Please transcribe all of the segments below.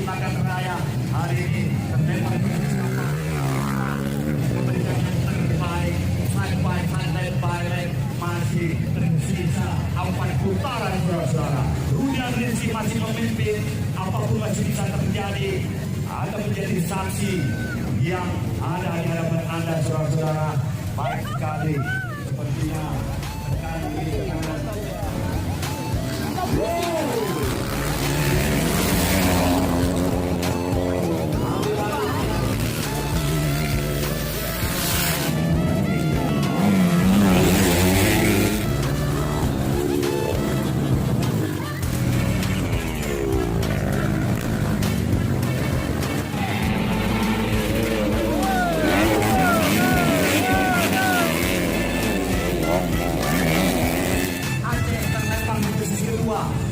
Makan Raya hari ini memang memberikan yang terbaik sampai pandai balik masih tersisa 4 putaran saudara. Rudian Rinsi masih memimpin, apapun masih bisa terjadi. Ada menjadi saksi yang ada di hadapan Anda saudara-saudara. Baik sekali sepertinya tekan di kanan.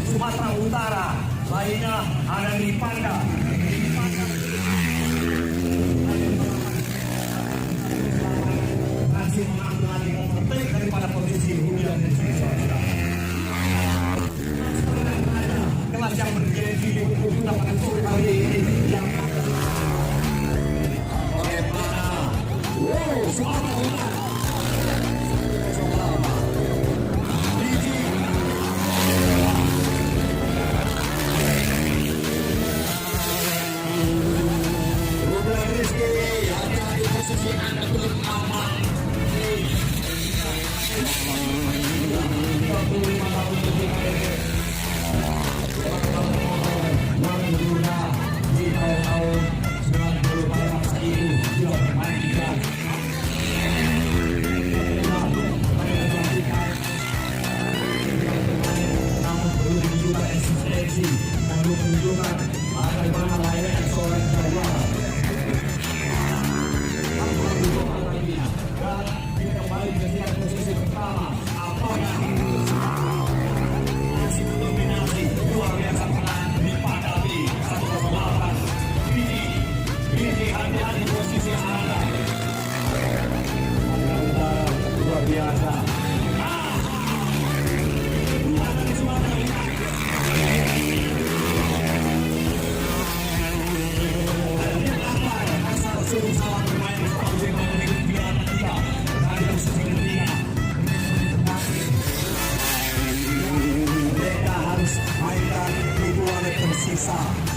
Sumatera Utara, lainnya ada di Panda. Masih mengambil alih terbaik daripada posisi Rudian Rinsi. Kelas yang bergengsi di buku pada sore hari ini yang oleh mana? Wow, Sumatera Utara.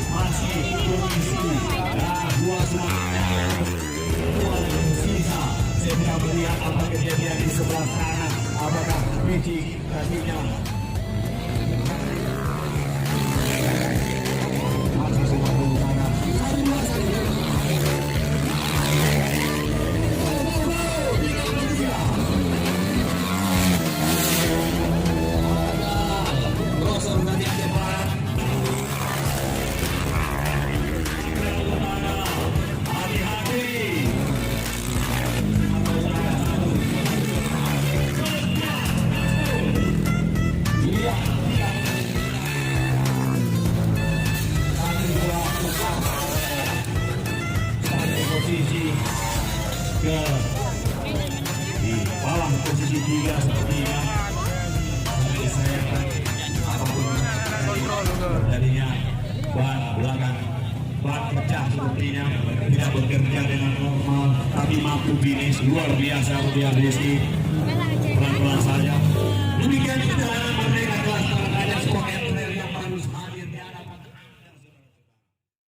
Masih kondisi dua tersisa. Saya tidak melihat apa kejadian di sebelah kanan. Apakah Bidik tadinya masih Sumatera Utara. Ke di bawah posisi 3 sepertinya saya apapun jadinya ban belakang ban pecah sepertinya tidak bekerja dengan normal tapi mampu finish luar biasa Rudian Rinsi pelan-pelan saja. Demikian perjalanan merdeka